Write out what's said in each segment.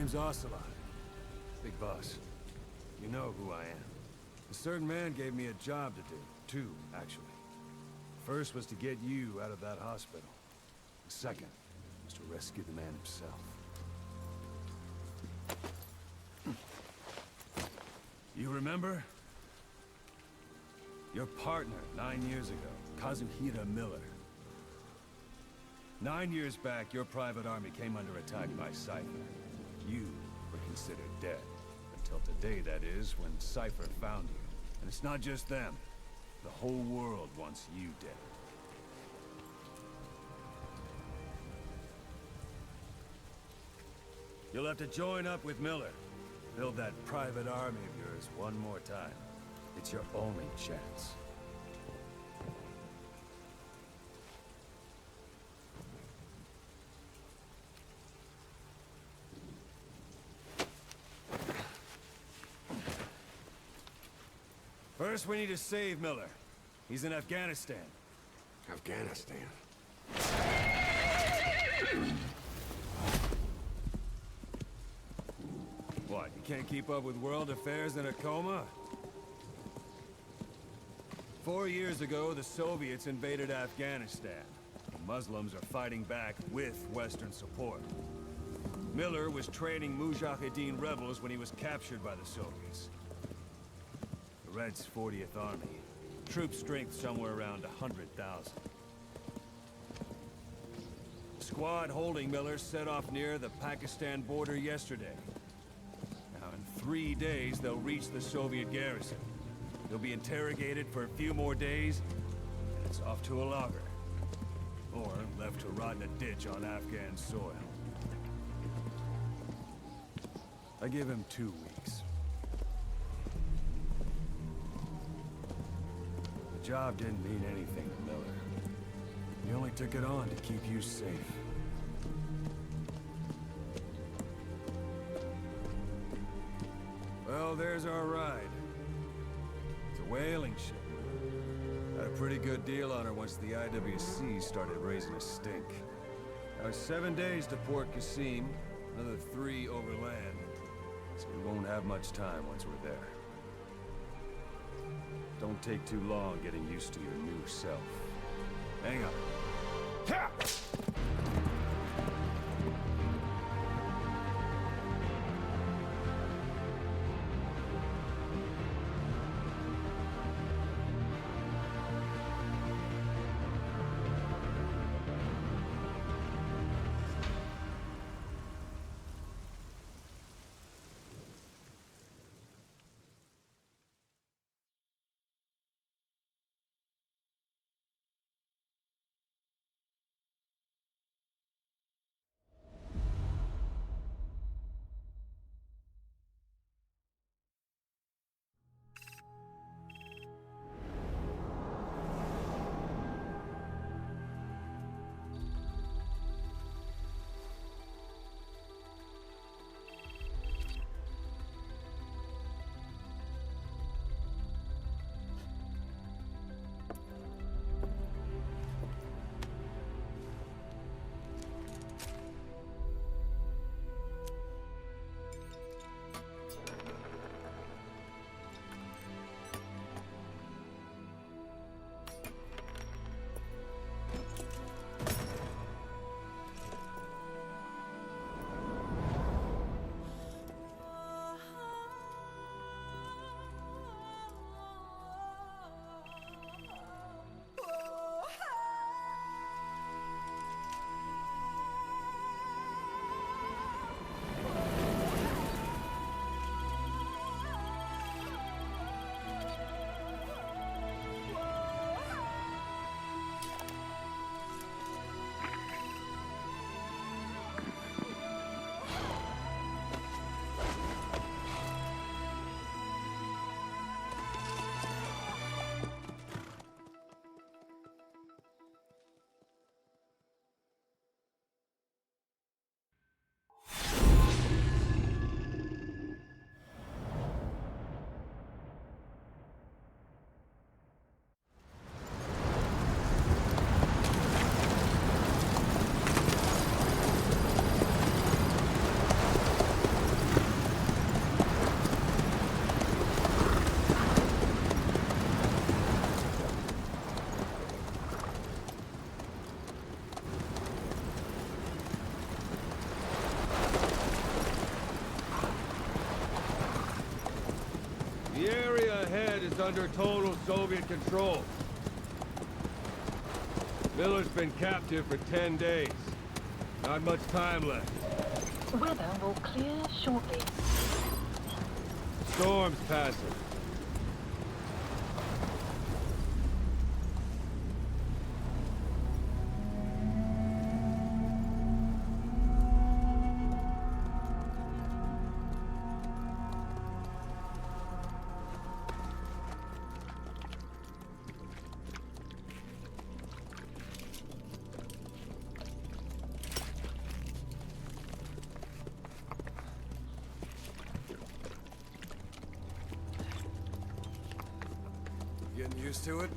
name's Ocelot. Big boss. You know who I am. A certain man gave me a job to do. Two, actually. First was to get you out of that hospital. The second was to rescue the man himself. You remember? Your partner 9 years ago, Kazuhira Miller. 9 years back, your private army came under attack by Cypher. You were considered dead. Until today, that is, when Cypher found you. And it's not just them. The whole world wants you dead. You'll have to join up with Miller. Build that private army of yours one more time. It's your only chance. First, we need to save Miller. He's in Afghanistan. Afghanistan. What, you can't keep up with world affairs in a coma? 4 years ago, the Soviets invaded Afghanistan. The Muslims are fighting back with Western support. Miller was training Mujahideen rebels when he was captured by the Soviets. The Reds' 40th Army. Troop strength somewhere around 100,000. The squad holding Miller set off near the Pakistan border yesterday. Now, in 3 days, they'll reach the Soviet garrison. He'll be interrogated for a few more days, and it's off to a lager. Or left to rot in a ditch on Afghan soil. I give him 2 weeks. The job didn't mean anything to Miller. He only took it on to keep you safe. Well, there's our ride. It's a whaling ship. Had a pretty good deal on her once the IWC started raising a stink. Now, 7 days to Port Qasim, another 3 overland. So we won't have much time once we're there. Don't take too long getting used to your new self. Hang on. Ha! is under total Soviet control. Miller's been captive for 10 days. Not much time left. Weather will clear shortly. Storm's passing. Getting used to it?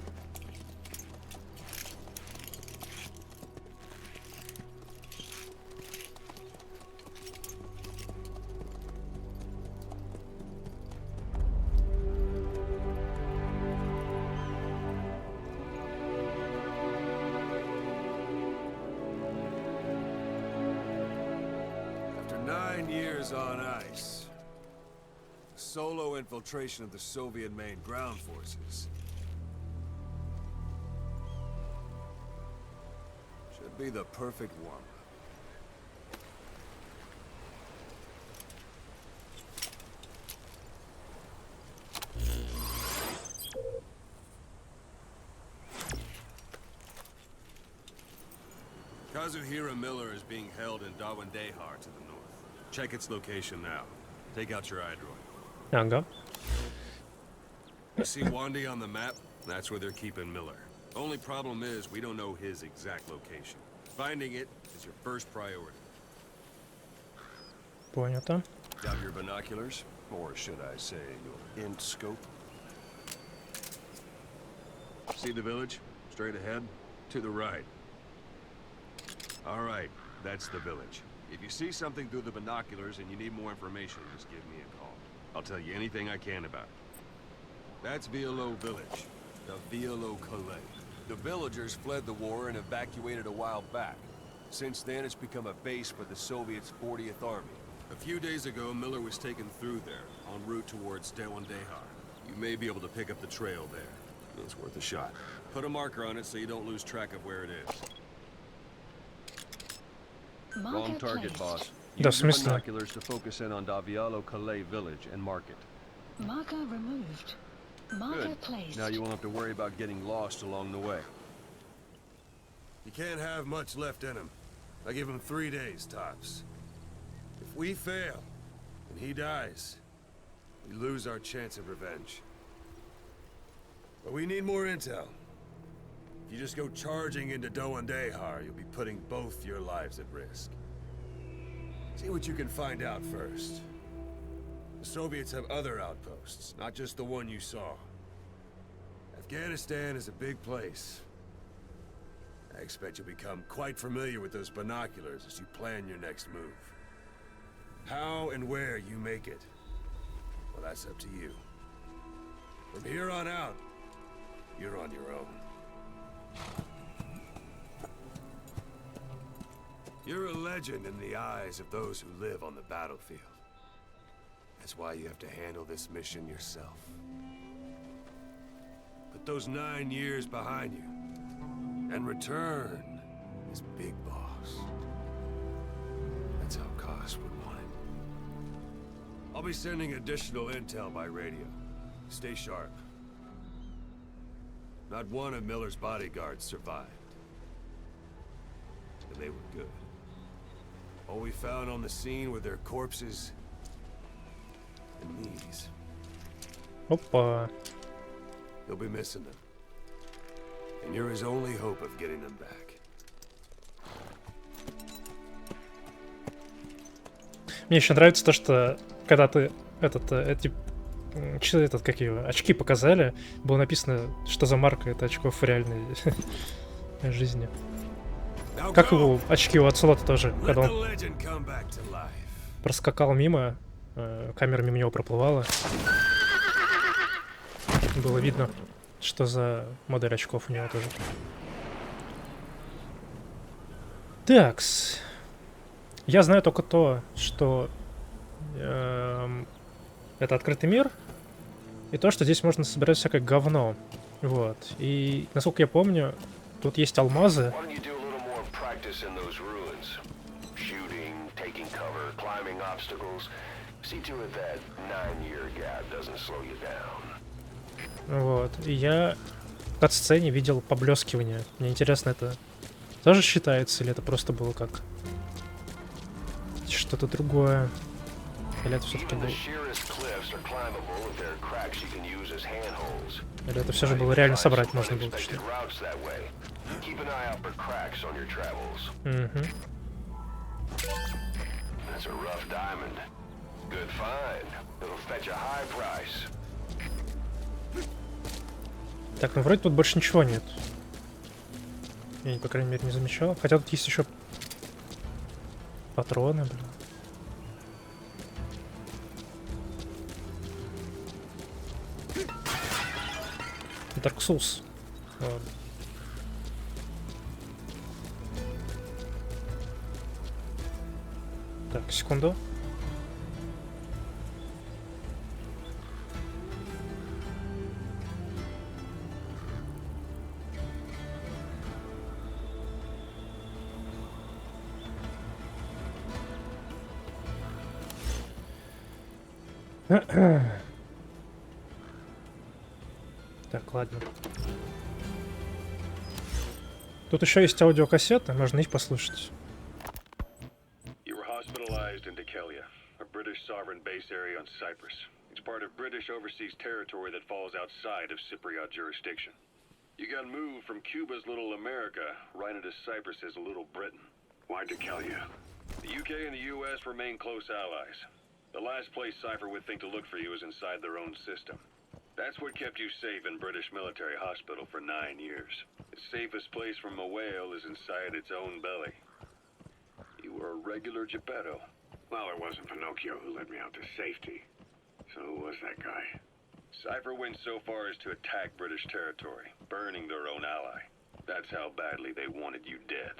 After 9 years on ice, solo infiltration of the Soviet main ground forces should be the perfect warm-up. Kazuhira Miller is being held in Dawandehar to the north. Check its location now. Take out your iDroid. Ага. You see Wandy on the map? That's where they're keeping Miller. Only problem is we don't know his exact location. Finding it is your first priority. Понято. Got your binoculars? Or should I say your int scope? See the village? Straight ahead? To the right. All right, that's the village. If you see something through the binoculars and you need more information, just give me a call. I'll tell you anything I can about it. That's Violo Village. The Violo Calais. The villagers fled the war and evacuated a while back. Since then, it's become a base for the Soviets' 40th Army. A few days ago, Miller was taken through there, en route towards Dawandehar. You may be able to pick up the trail there. It's worth a shot. Put a marker on it so you don't lose track of where it is. Wrong target, boss. Да, в Use your смысле? binoculars to focus in on Davialo Calais village and mark it. Marker removed. Marker Good. placed. Now you won't have to worry about getting lost along the way. You can't have much left in him. I give him 3 days, tops. If we fail, and he dies, we lose our chance of revenge. But we need more intel. If you just go charging into Dawandehar, you'll be putting both your lives at risk. See what you can find out first. The Soviets have other outposts, not just the one you saw. Afghanistan is a big place. I expect you'll become quite familiar with those binoculars as you plan your next move. How and where you make it, well, that's up to you. From here on out, you're on your own. You're a legend in the eyes of those who live on the battlefield. That's why you have to handle this mission yourself. Put those 9 years behind you, and return as Big Boss. That's how Koss would want it. I'll be sending additional intel by radio. Stay sharp. Not one of Miller's bodyguards survived. And they were good. All we found on the scene were their corpses and knees. Опа. You'll be missing them. And you're his only hope of getting them back. Мне еще нравится то, что когда ты как его, очки показали, было написано, что за марка это очков в реальной жизни. Как его очки у Оцелота тоже, когда он проскакал мимо, камера мимо него проплывала. Было видно, что за модель очков у него тоже. Такс. Я знаю только то, что это открытый мир, И то, что здесь можно собирать всякое говно. Вот. И, насколько я помню, тут есть алмазы. Why don't you do a little more practice in those ruins? Shooting, taking cover, climbing obstacles. See to it that 9-year gap doesn't slow you down. Вот. И я в кат-сцене видел поблескивание. Мне интересно, это тоже считается, или это просто было как что-то другое? Или это все-таки было... Или это все же было реально собрать можно было, что ли? Угу. Так, ну вроде тут больше ничего нет. Я, по крайней мере, не замечал. Хотя тут есть еще патроны, блин. Dark Souls. Ладно. Так, секунду. Так, ладно. Тут еще есть аудиокассеты, можно их послушать. You were hospitalized in Dikelia, a British sovereign base area on Cyprus. It's part of British overseas territory that falls outside of Cypriot jurisdiction. You got moved from Cuba's Little America right into Cyprus's Little Britain. Why Dikelia? The UK and the US remain close allies. The last place Cypher would think to look for you is inside their own system. That's what kept you safe in British military hospital for 9 years. The safest place from a whale is inside its own belly. You were a regular Geppetto. Well, it wasn't Pinocchio who led me out to safety. So who was that guy? Cypher went so far as to attack British territory, burning their own ally. That's how badly they wanted you dead.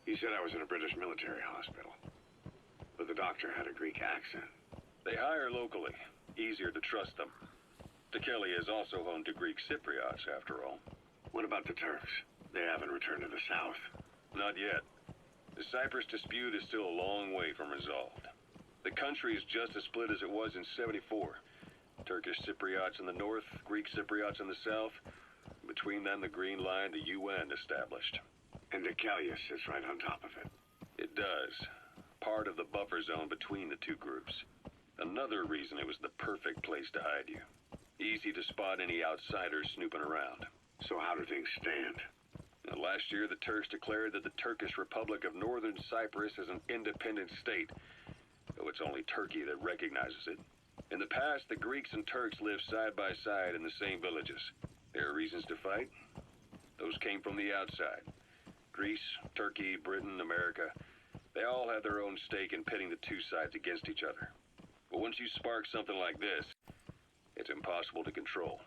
He said I was in a British military hospital. But the doctor had a Greek accent. They hire locally. Easier to trust them. Dikelia is also home to Greek Cypriots, after all. What about the Turks? They haven't returned to the south. Not yet. The Cyprus dispute is still a long way from resolved. The country is just as split as it was in '74. Turkish Cypriots in the north, Greek Cypriots in the south. Between them, the Green Line, the UN established. And Dikelia sits right on top of it. It does. Part of the buffer zone between the two groups. Another reason it was the perfect place to hide you. Easy to spot any outsiders snooping around. So how do things stand? Now, last year, the Turks declared that the Turkish Republic of Northern Cyprus is an independent state, though it's only Turkey that recognizes it. In the past, the Greeks and Turks lived side by side in the same villages. There are reasons to fight. Those came from the outside. Greece, Turkey, Britain, America, they all had their own stake in pitting the two sides against each other. But once you spark something like this, it's impossible to control.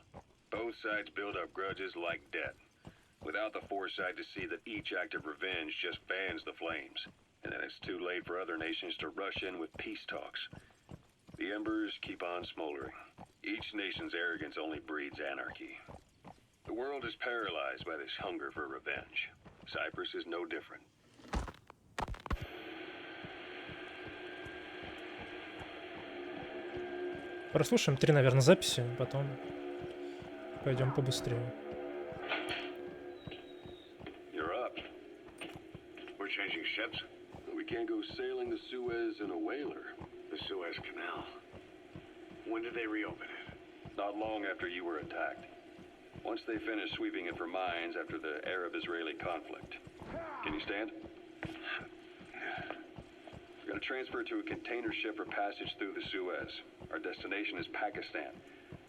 Both sides build up grudges like debt, without the foresight to see that each act of revenge just fans the flames, and then it's too late for other nations to rush in with peace talks. The embers keep on smoldering. Each nation's arrogance only breeds anarchy. The world is paralyzed by this hunger for revenge. Cyprus is no different. Прослушаем 3, наверное, записи, потом пойдем побыстрее. You're up. We're changing ships? We can't go sailing the Suez in a whaler. The Suez Canal. When did they reopen it? Not long after you were attacked. Once they finished sweeping it for mines after the Arab-Israeli conflict. Can you stand? We're going to transfer to a container ship for passage through the Suez. Our destination is Pakistan,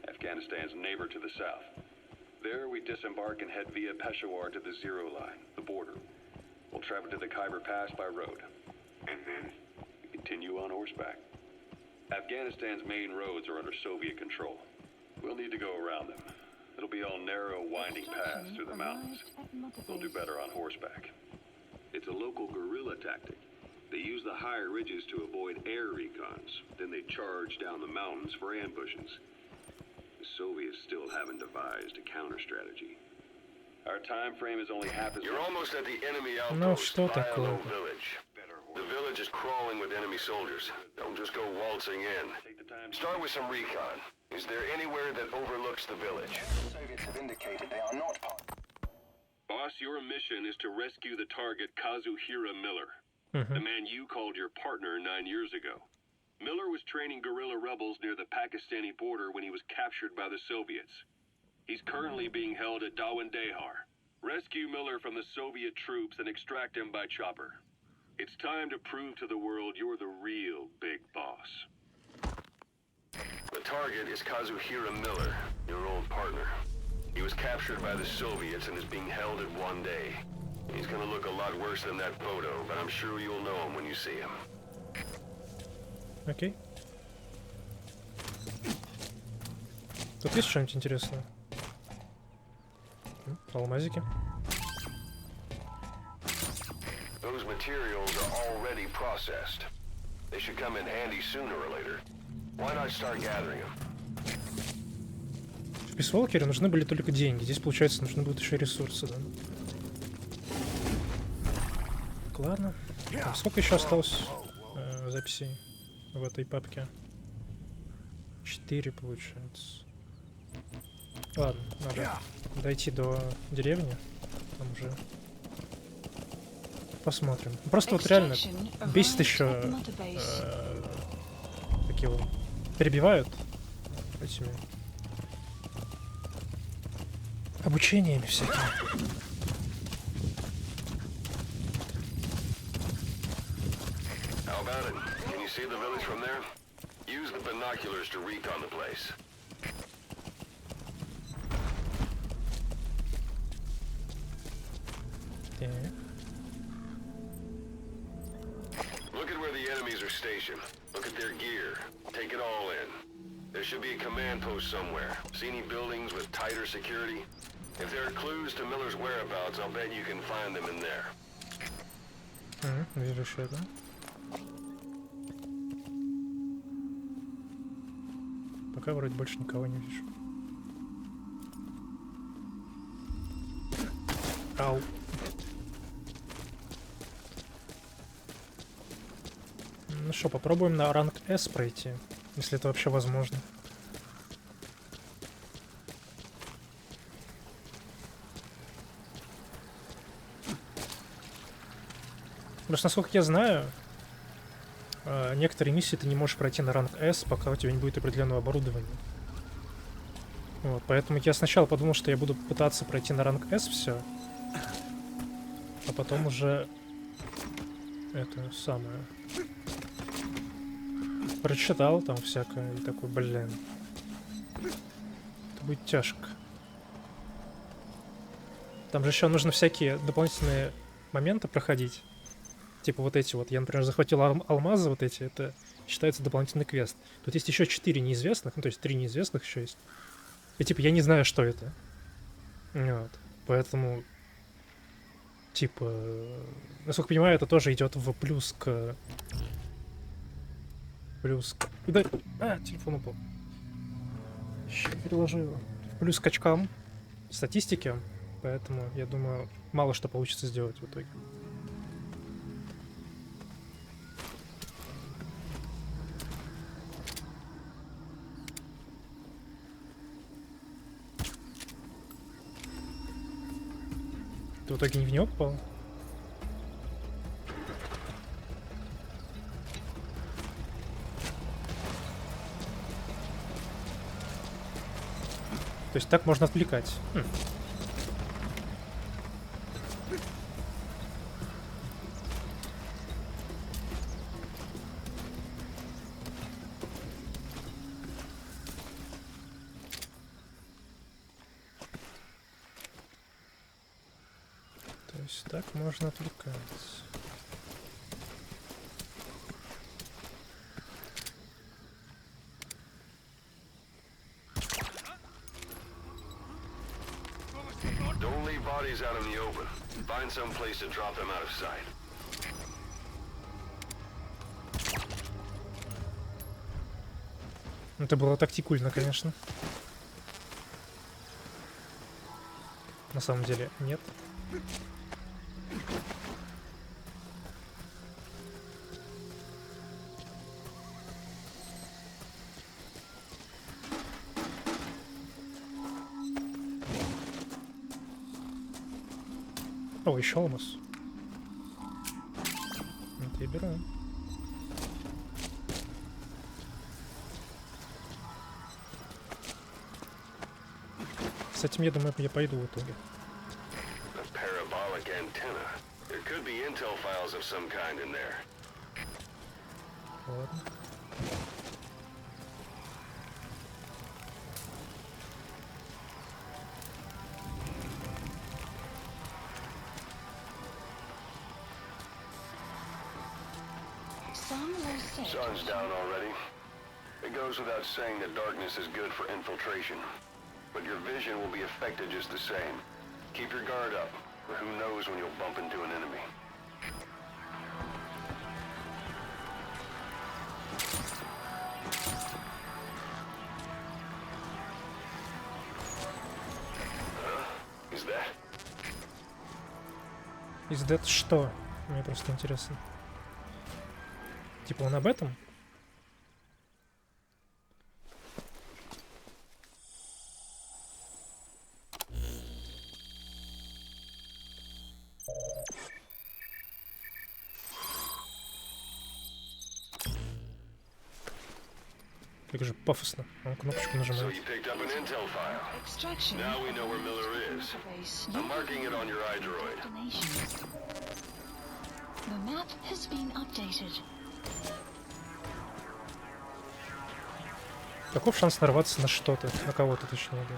Afghanistan's neighbor to the south. There we disembark and head via Peshawar to the Zero Line, the border. We'll travel to the Khyber Pass by road. And then? We continue on horseback. Afghanistan's main roads are under Soviet control. We'll need to go around them. It'll be all narrow, winding paths through the mountains. We'll do better on horseback. It's a local guerrilla tactic. They use the higher ridges to avoid air recons. Then they charge down the mountains for ambushes. The Soviets still haven't devised a counter strategy. Our time frame is only half as... You're almost at the enemy Ну outpost, что такое? Bilo village. The village is crawling with enemy soldiers. Don't just go waltzing in. Start with some recon. Is there anywhere that overlooks the village? The Soviets have indicated they are not part. Boss, your mission is to rescue the target Kazuhira Miller, the man you called your partner 9 years ago. Miller was training guerrilla rebels near the Pakistani border when he was captured by the Soviets. He's currently being held at Dawandehar. Rescue Miller from the Soviet troops and extract him by chopper. It's time to prove to the world you're the real big boss. The target is Kazuhira Miller, your old partner. He was captured by the Soviets and is being held at one day. He's gonna look a lot worse than that photo, but I'm sure you'll know him when you see him. Окей. Тут есть что-нибудь интересное? Алмазики. Those materials are already processed. They should come in handy sooner or later. Why not start gathering them? В Писволкере нужны были только деньги. Здесь, получается, нужны будут еще ресурсы, да? Так, ладно. Так, сколько еще осталось записей в этой папке? 4, получается. Ладно, надо дойти до деревни. Там уже посмотрим. Просто вот реально бесит еще такие вот перебивают этими обучениями всякими. How about it? Can you see the village from there? Use the binoculars to recon the place. Look at where the enemies are stationed. Look at their gear. Take it all in. There should be a command post somewhere. See any buildings with tighter security? If there are clues to Miller's whereabouts, I'll bet you can find them in there. Вижу еще это. Пока вроде больше никого не вижу. Ау. Ну что, попробуем на ранг S пройти, если это вообще возможно. Потому что, насколько я знаю, некоторые миссии ты не можешь пройти на ранг S, пока у тебя не будет определенного оборудования. Вот, поэтому я сначала подумал, что я буду пытаться пройти на ранг S все, а потом уже это самое прочитал там всякое и такой, блин, это будет тяжко. Там же еще нужно всякие дополнительные моменты проходить. Типа вот эти вот. Я, например, захватил алмазы вот эти. Это считается дополнительный квест. Тут есть еще 4 неизвестных. Ну, то есть 3 неизвестных еще есть. И типа я не знаю, что это. Вот. Поэтому... Типа... Насколько понимаю, это тоже идет в плюс к... Плюс к... Да... А, телефон упал. Сейчас переложу его. Плюс к очкам статистики. Поэтому, я думаю, мало что получится сделать в итоге. Ты в итоге не в него попал? То есть так можно отвлекать. То есть так можно отвлекать. Don't leave bodies out in the open. Find some place to drop them out of sight. Это было тактикульно, конечно. На самом деле, нет. О, еще алмаз. Это я беру. С этим, я думаю, я пойду в итоге. A parabolic antenna. There could be intel files of some kind in there. Ладно. Some will say Sun's down already. It goes without saying that darkness is good for infiltration. But your vision will be affected just the same. Keep your guard up, or who knows when you'll bump into an enemy. Is that? Is that что? Мне просто интересно. Типа он об этом? Как же пафосно. Он кнопочку So нажимает. you picked up an intel file. extraction Now we know where Miller is. base. I'm marking it on your iDroid. Destination. The map has been updated. Каков шанс нарваться на что-то? На кого-то, точнее, да.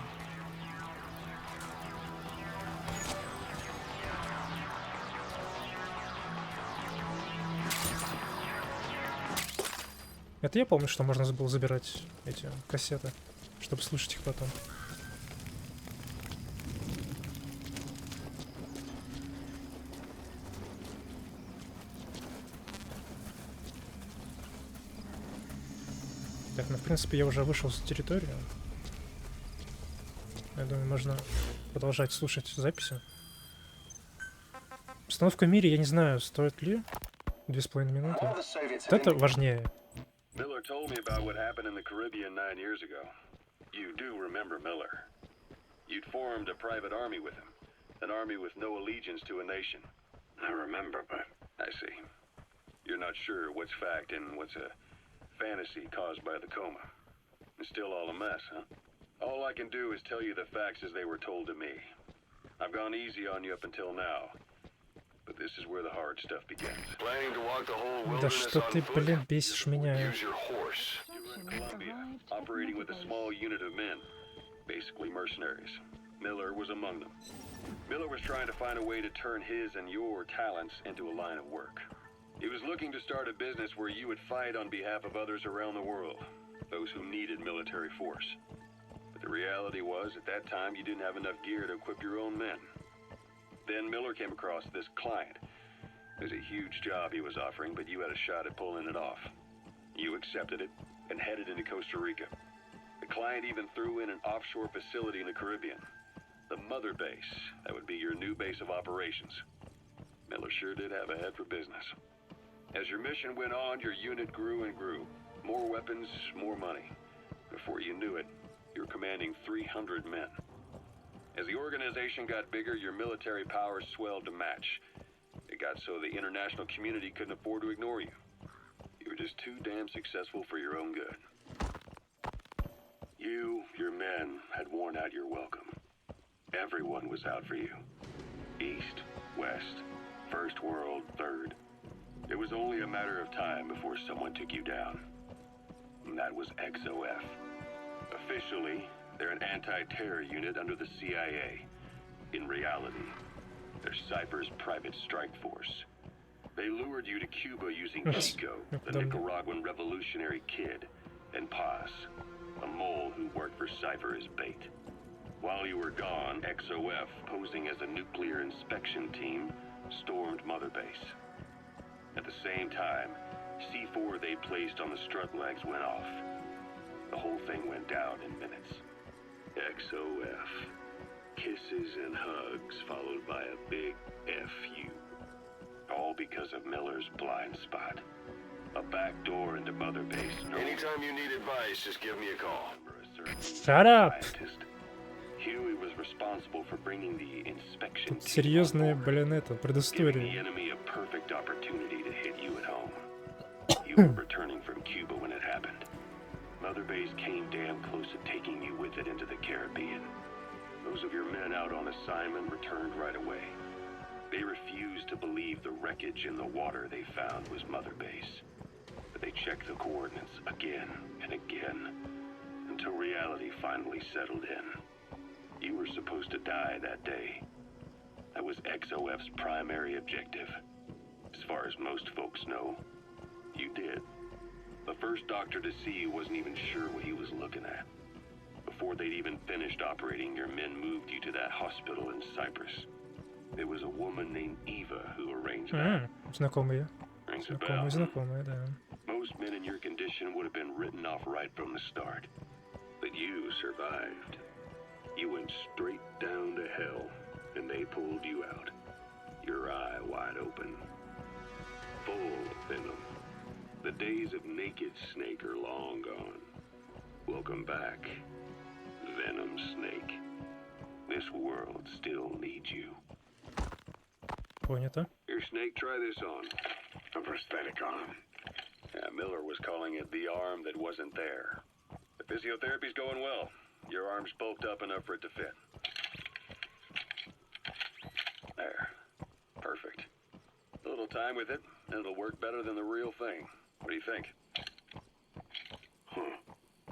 Это я помню, что можно было забирать эти кассеты, чтобы слушать их потом. Так, ну в принципе я уже вышел за территорию. Я думаю, можно продолжать слушать записи. Установка в мире, я не знаю, стоит ли 2,5 минуты. One of the Soviets Вот это важнее. Miller told me about what happened in the Caribbean 9 years ago. You do remember Miller. You'd formed a private army with him. An army with no allegiance to a nation. I remember, but I see. You're not sure what's fact and what's a fantasy caused by the coma. It's still all a mess, huh? All I can do is tell you the facts as they were told to me. I've gone easy on you up until now. But this is where the hard stuff begins. Planning to walk the whole Да wilderness что on ты, foot? блин, бесишь меня. Use your horse. You were in Colombia, operating with a small unit of men, basically mercenaries. Miller was among them. Miller was trying to find a way to turn his and your talents into a line of work. He was looking to start a business where you would fight on behalf of others around the world, those who needed military force. But the reality was, at that time, you didn't have enough gear to equip your own men. Then Miller came across this client. It was a huge job he was offering, but you had a shot at pulling it off. You accepted it and headed into Costa Rica. The client even threw in an offshore facility in the Caribbean. The mother base, that would be your new base of operations. Miller sure did have a head for business. As your mission went on, your unit grew and grew. More weapons, more money. Before you knew it, you were commanding 300 men. As the organization got bigger, your military powers swelled to match. It got so the international community couldn't afford to ignore you. You were just too damn successful for your own good. You, your men, had worn out your welcome. Everyone was out for you. East, West, First World, Third. It was only a matter of time before someone took you down. And that was XOF. Officially, they're an anti-terror unit under the CIA. In reality, they're Cypher's private strike force. They lured you to Cuba using Chico, the Nicaraguan revolutionary kid, and Paz, a mole who worked for Cypher as bait. While you were gone, XOF, posing as a nuclear inspection team, stormed Mother Base. At the same time, C4 they placed on the strut legs went off. The whole thing went down in minutes. XOF. Kisses and hugs followed by a big FU. All because of Miller's blind spot. A back door into Mother Base. Anytime you need advice, just give me a call. Shut up! Huey was responsible for bringing the inspection. Тут серьезная, блин, это, Giving the предыстория. enemy a perfect opportunity to hit you at home. You were returning from Cuba when it happened. Mother Base came damn close to taking you with it into the Caribbean. Those of your men out on assignment returned right away. They refused to believe the wreckage in the water they found was Mother Base. But they checked the coordinates again and again until reality finally settled in. You were supposed to die that day. That was XOF's primary objective. As far as most folks know, you did. The first doctor to see you wasn't even sure what he was looking at. Before they'd even finished operating, your men moved you to that hospital in Cyprus. There was a woman named Eva who arranged that. Знакомые. Rings a bell. Знакомые, да. Most men in your condition would have been written off right from the start. But you survived. You went straight down to hell, and they pulled you out. Your eye wide open. Full of venom. The days of naked Snake are long gone. Welcome back, Venom Snake. This world still needs you. Понято. Here, Snake, try this on. A prosthetic arm. Yeah, Miller was calling it the arm that wasn't there. The physiotherapy's going well. Your arm's bulked up enough for it to fit. There. Perfect. A little time with it, and it'll work better than the real thing. What do you think?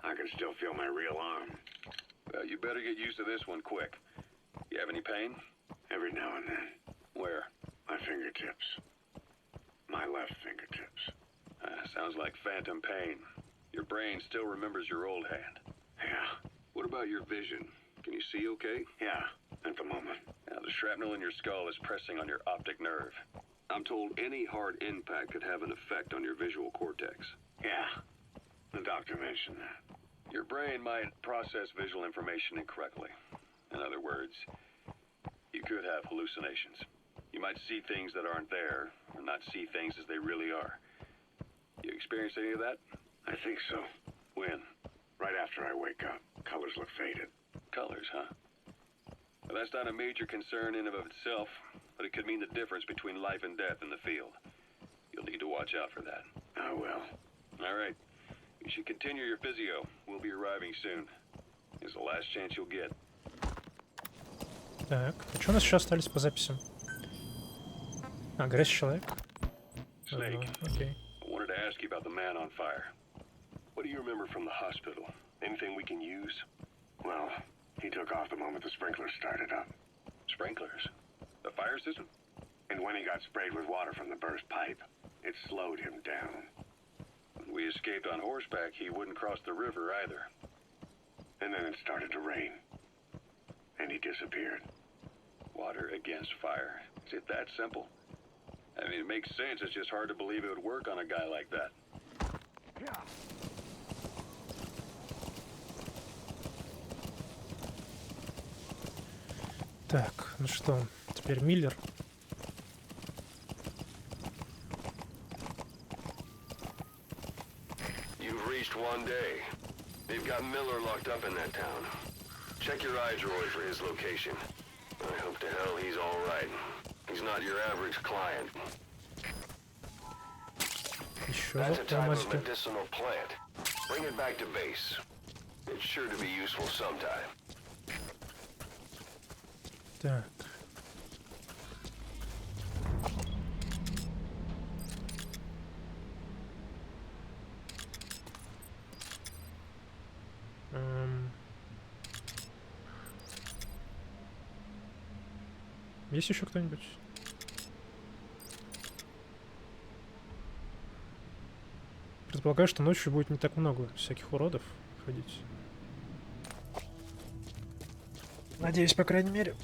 I can still feel my real arm. Well, you better get used to this one quick. You have any pain? Every now and then. Where? My fingertips. My left fingertips. Sounds like phantom pain. Your brain still remembers your old hand. Yeah. What about your vision? Can you see okay? Yeah, at the moment. Now, the shrapnel in your skull is pressing on your optic nerve. I'm told any hard impact could have an effect on your visual cortex. Yeah, the doctor mentioned that. Your brain might process visual information incorrectly. In other words, you could have hallucinations. You might see things that aren't there, or not see things as they really are. You experience any of that? I think so. When? Right after I wake up. Colors look faded. Colors, huh? Well, that's not a major concern in and of itself, but it could mean the difference between life and death in the field. You'll need to watch out for that. I will. All right. You should continue your physio. We'll be arriving soon. It's the last chance you'll get. Так, а что у нас еще остались по записям? А, горящий человек. Snake, Окей. I wanted to ask you about the man on fire. What do you remember from the hospital? Anything we can use? Well, he took off the moment the sprinklers started up. Sprinklers? The fire system? And when he got sprayed with water from the burst pipe, it slowed him down. When we escaped on horseback, he wouldn't cross the river either. And then it started to rain. And he disappeared. Water against fire. Is it that simple? I mean, it makes sense. It's just hard to believe it would work on a guy like that. Так, ну что, теперь Миллер. You've reached one day. They've got Miller locked up in that town. Check your iDroid for his location. I hope to hell he's all right. He's not your average client. Еще That's a type of алмазики. medicinal plant. Bring it back to base. It's sure to be useful sometime. Так. Есть еще кто-нибудь? Предполагаю, что ночью будет не так много всяких уродов ходить. Надеюсь, по крайней мере.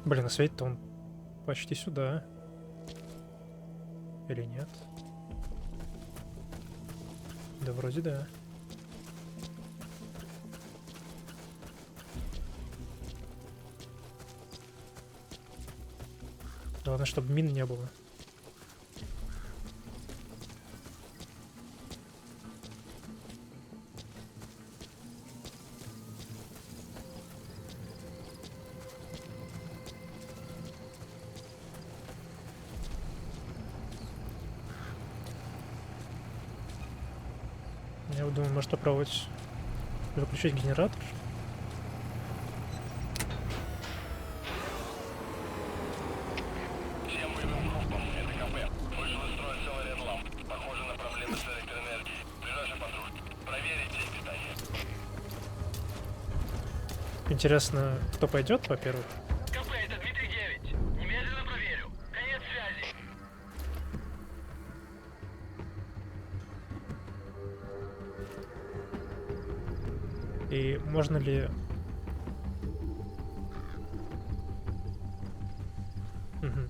Блин, а светит-то он Почти сюда. Или нет? Да вроде да. Главное, чтобы мин не было. Я вот думаю, может попробовать выключить генератор. Всем боевым группам, это КП. Вышел из строя целый ряд ламп. Похоже на проблемы с электроэнергией. Ближайший патруль. Проверить сеть питания. Интересно, кто пойдет, во-первых. КП, это Дмитрий 9. Немедленно проверю. Конец связи. И можно ли... Мгм.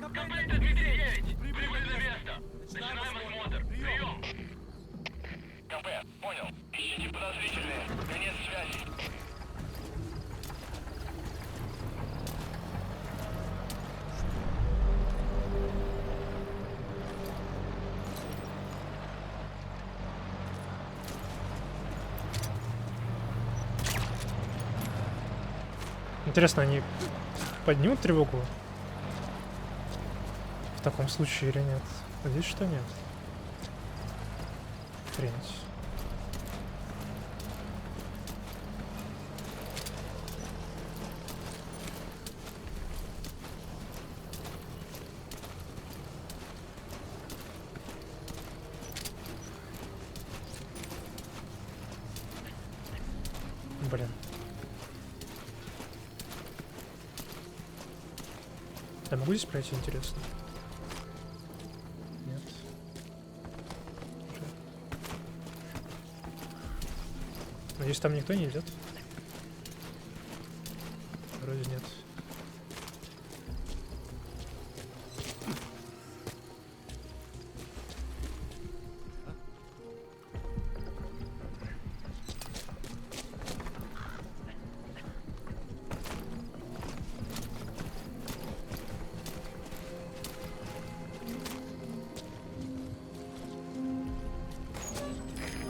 КП, это Дмитрий 9. Прибыли на место. Начинаем осмотр. Прием. КП, понял. Ищите подозрительные. Конец связи. Интересно, они поднимут тревогу в таком случае или нет? Надеюсь, что нет. Охренеть. Блин. Я могу здесь пройти, интересно? Нет. Надеюсь, там никто не идет? Вроде нет.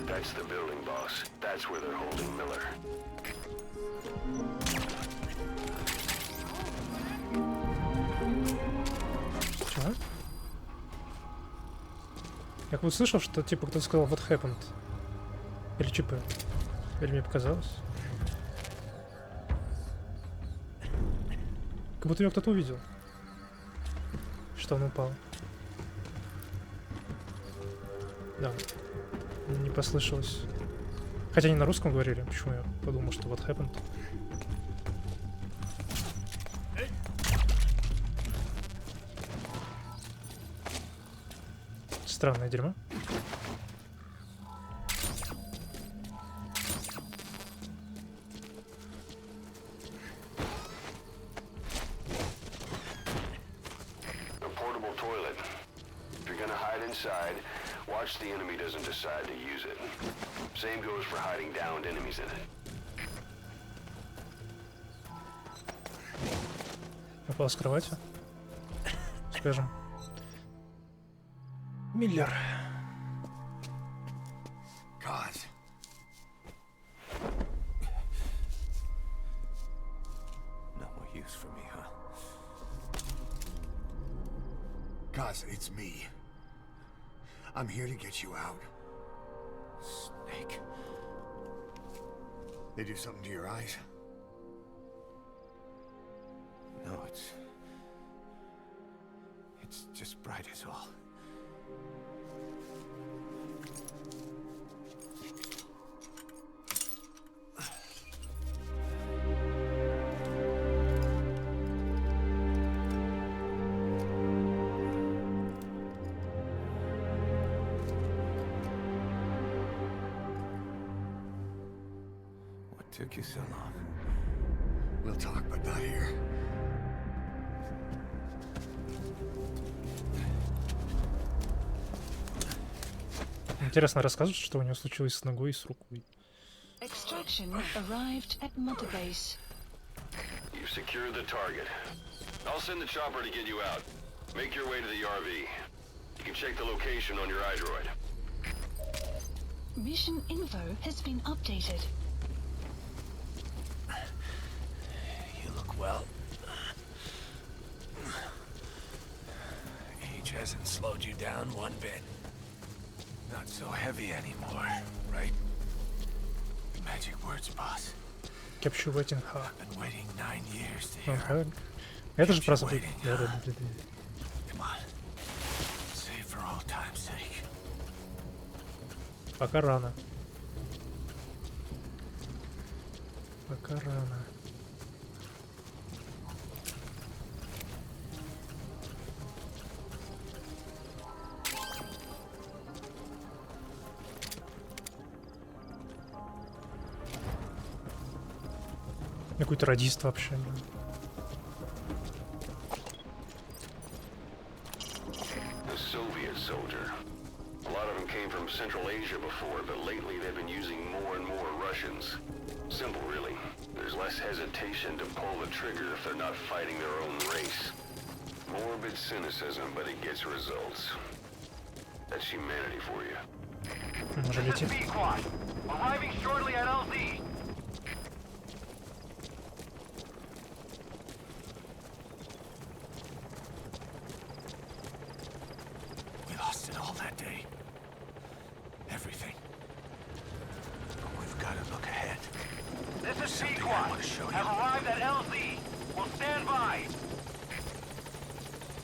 That's the building, boss. That's where they're holding Miller. Чего? Я как будто слышал, что типа кто-то сказал what happened. Или ЧП. Или мне показалось. Как будто его кто-то увидел. Что он упал. Да. Не послышалось. Хотя они на русском говорили. Почему я подумал, что what happened? Странное дерьмо. A portable toilet. If you're gonna hide inside, watch the enemy doesn't decide to use it. Same goes for hiding downed enemies in it. Упал с кровати. Скажем. Миллер. God. No more use for me, huh? Kaz, it's me. I'm here to get you out. Snake. They do something to your eyes? No, it's just bright as all. took you so long? We'll talk, but not here. Интересно, расскажут, что у него случилось с ногой и с рукой. Extraction arrived at Mother Base. You've secured the target. I'll send the chopper to get you out. Make your way to the RV. You can check the location on your iDroid. Mission info has been updated. You look well. Age hasn't slowed you down one bit. Not so heavy anymore, right? Magic words, boss. Kept you waiting hard. I've been waiting 9 years to hear. Ага. Это же просто... Waiting, Да, huh? да, да, да. Come on. Save for all time's sake. Пока рано. Пока рано. Какой-то радист вообще. The Soviet soldier. A lot of them came from Central Asia before, but lately they've been using more and more Russians. Simple, really. There's less hesitation to pull the trigger if they're not fighting their own race. Morbid cynicism, but it gets results. That's humanity for you. Может летит. Arriving shortly at LZ. We lost it all that day. Everything. But we've got to look ahead. This is Something I want to show you. arrived at LZ. We'll stand by.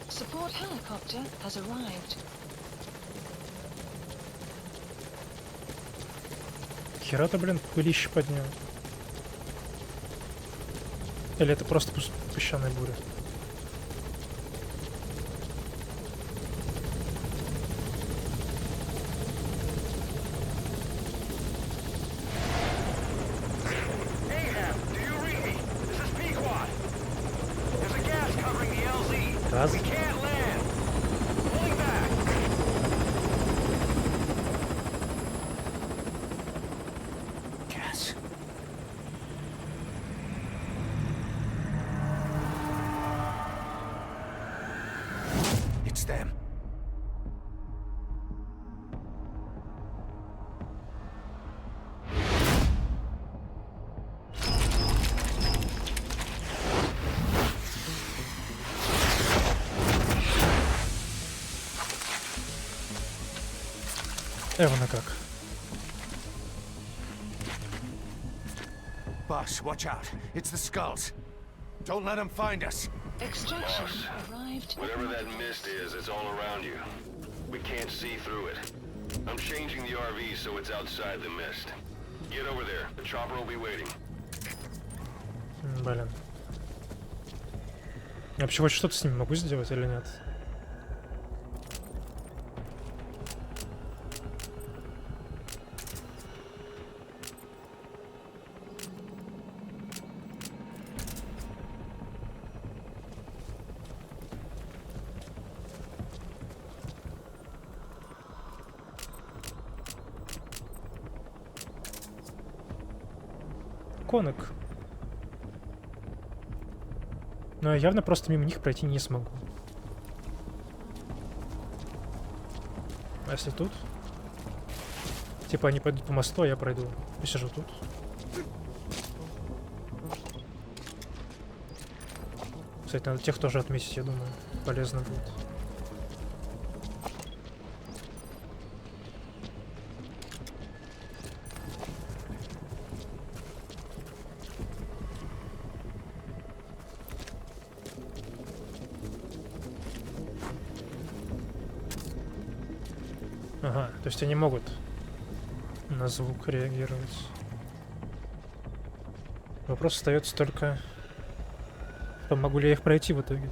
Support helicopter has arrived. Хера-то, блин, пылище поднял. Или это просто песчаная буря? Газ? Gas. It's them. Эвана как? Boss, watch out. It's the skulls. Don't let them find us. Extraction arrived at Whatever Mother that Base. mist is, it's all around you. We can't see through it. I'm changing the RV so it's outside the mist. Get over there. The chopper will be waiting. Блин. Я вообще хоть что-то с ним могу сделать или нет? Конок. Но я явно просто мимо них пройти не смогу. А если тут? Типа они пойдут по мосту, а я пройду. Посижу тут. Кстати, надо тех тоже отметить, я думаю. Полезно будет. Ага, то есть они могут на звук реагировать. Вопрос остается только, помогу ли я их пройти в итоге.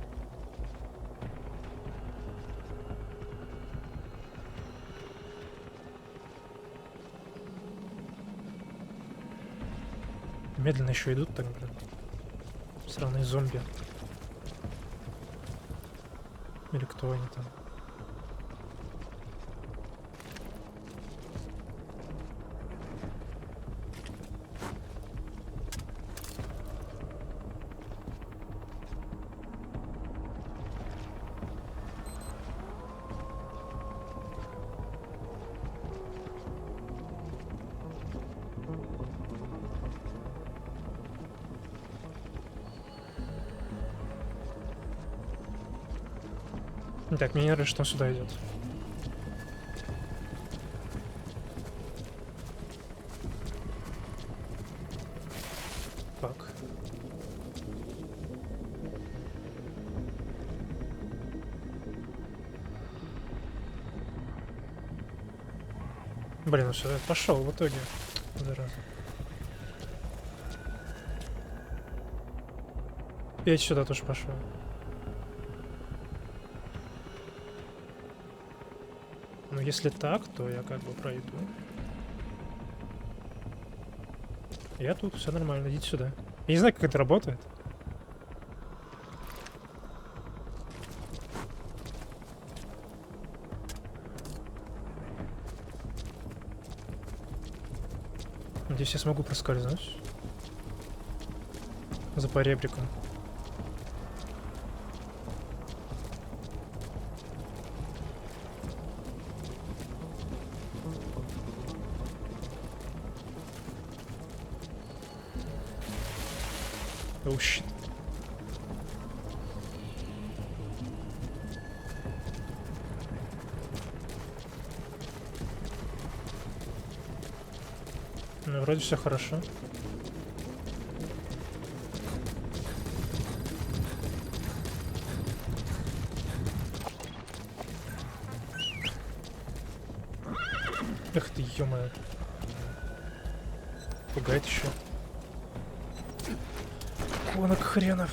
Медленно еще идут так, блин. Сраные зомби. Или кто они там? Так, мне не нравится, что он сюда идет. Так. Блин, он сюда пошел в итоге. Зараза. Я сюда тоже пошел. Но если так, то я как бы пройду. Я тут, все нормально, идите сюда. Я не знаю, как это работает. Надеюсь, я смогу проскользнуть. За поребриком. Oh shit. Ну, вроде все хорошо. Эх ты, ё-моё. Пугает еще. Конок хренов.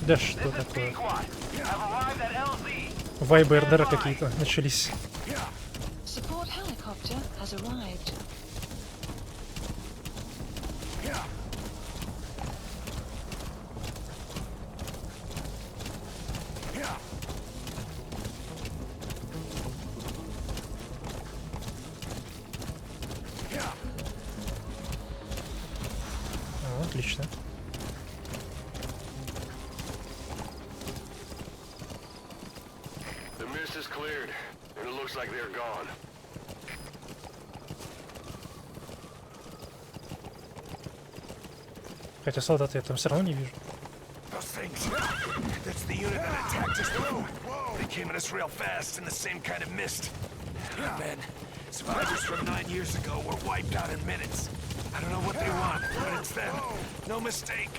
Да что такое? Вайбы РДР какие-то начались. Support helicopter has arrived. О, отлично. The mist is cleared, and it looks like they're gone. Хотя солдат я там все равно не вижу. Those things. That's the unit that attacked us through. They came at us real fast in the same kind of mist. Man, survivors from 9 years ago were wiped out in minutes. I don't know what they want, but it's them. No mistake.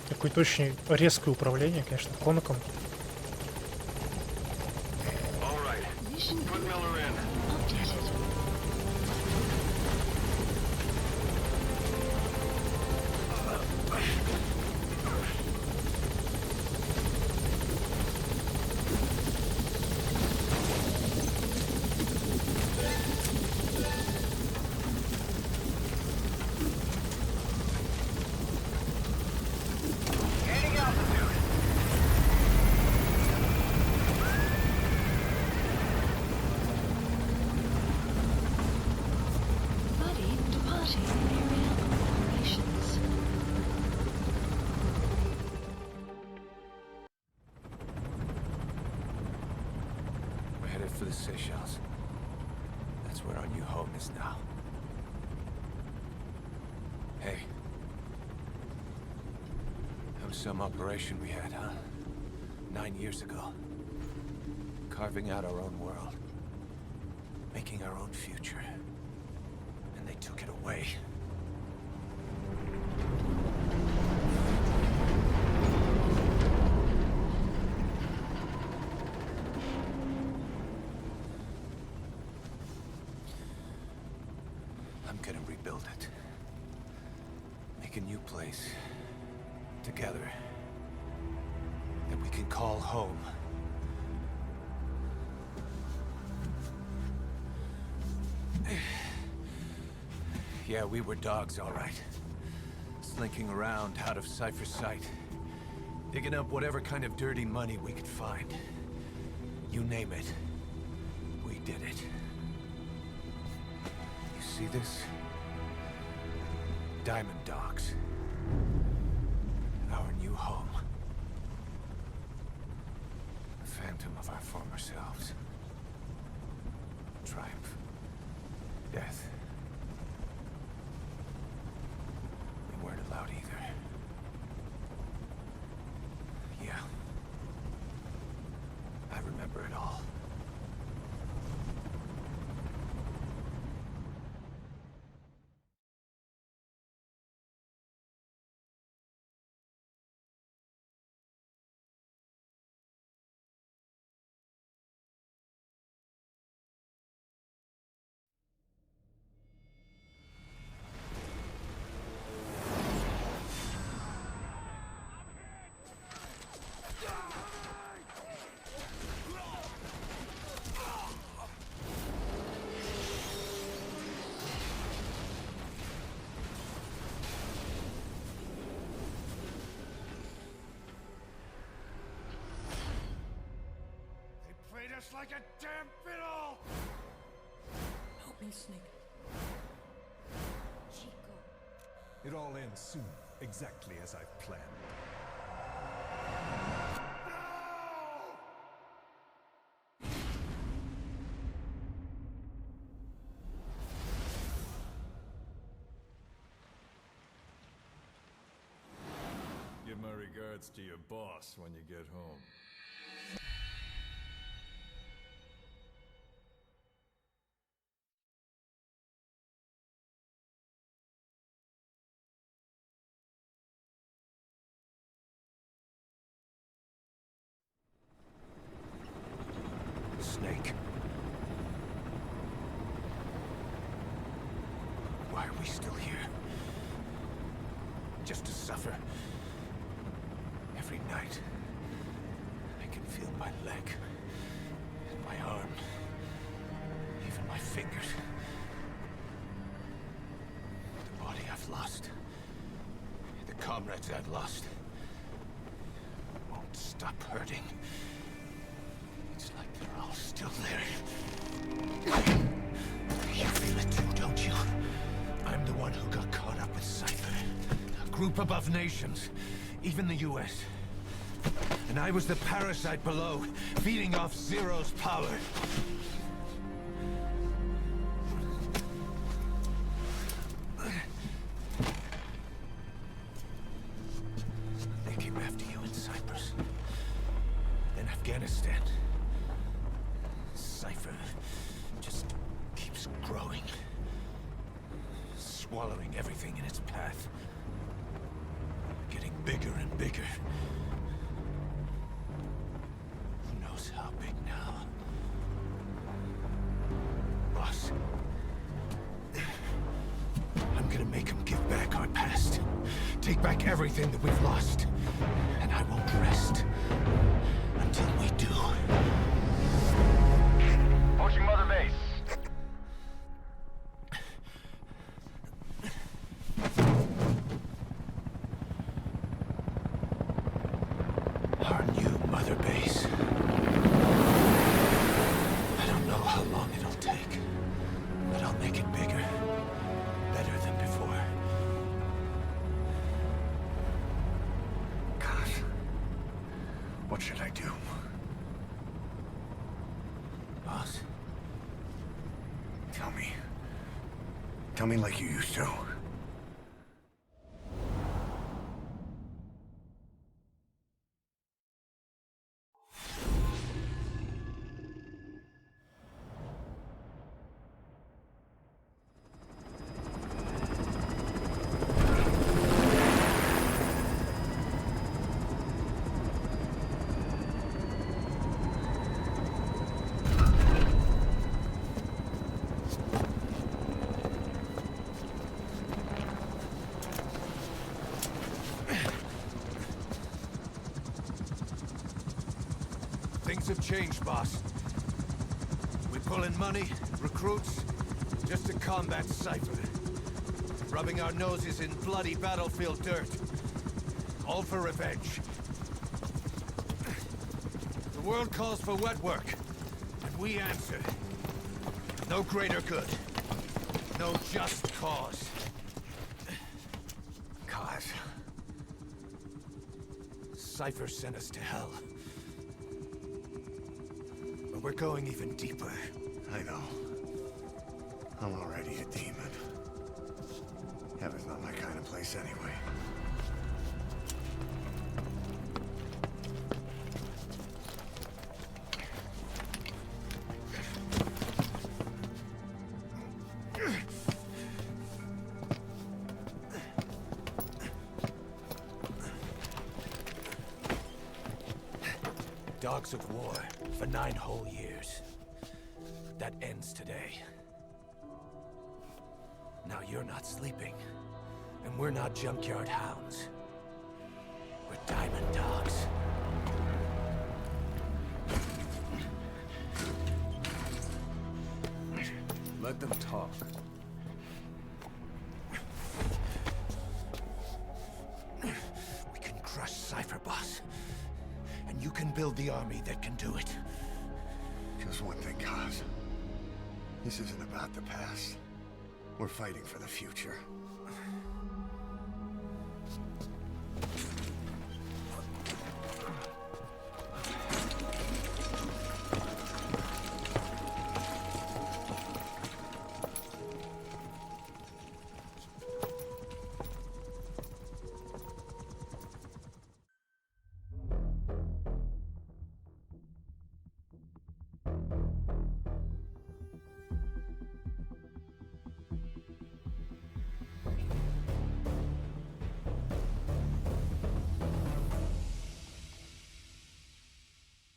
Какое-то очень резкое управление, конечно, коноком. All right, Mission put Miller in. updated. Buddy departing area operations. We're headed for the Seychelles. That's where our new home is now. Hey. That was some operation we had, huh? 9 years ago. Carving out our own world. Making our own future. And they took it away. I'm gonna rebuild it. a new place. Together. That we can call home. Yeah, we were dogs, all right. Slinking around out of Cypher's sight. Digging up whatever kind of dirty money we could find. You name it. We did it. You see this? Diamond Dogs. Our new home. A phantom of our former selves. Triumph. Death. We weren't allowed either. Yeah. I remember it all. Just like a damn fiddle! Help me, Снейк. Chico. It all ends soon, exactly as I've planned. Give my regards to your boss when you get home. Снейk. Why are we still here? Just to suffer? Every night, I can feel my leg, and my arm, even my fingers. The body I've lost, the comrades I've lost, won't stop hurting. It's like they're all still there. You feel it too, don't you? I'm the one who got caught up with Cypher. A group above nations, even the US. And I was the parasite below, feeding off Zero's power. They came after you in Cyprus. Then Afghanistan. Cypher just keeps growing. Swallowing everything in its path. Getting bigger and bigger. Who knows how big now? Boss. I'm gonna make him give back our past. Take back everything that we've lost. And I won't rest until we do. Approaching Mother Base. Our new Mother Base. I don't know how long it'll take, but I'll make it bigger. Better than before. God. What should I do? Boss? Tell me. Tell me like you used to. changed, boss. We pull in money, recruits, just to combat Cypher. Rubbing our noses in bloody battlefield dirt. All for revenge. The world calls for wet work, and we answer. No greater good. No just cause. Cause. Cypher sent us to hell. But we're going even deeper. I know. I'm already a demon. Heaven's not my kind of place anyway. Dogs of war for 9 whole years. That ends today. Now you're not sleeping, and we're not junkyard hounds. We're diamond dogs. Let them talk. We can crush Cypher, boss. And you can build the army that can do it. Just one thing, Kaz. This isn't about the past. We're fighting for the future.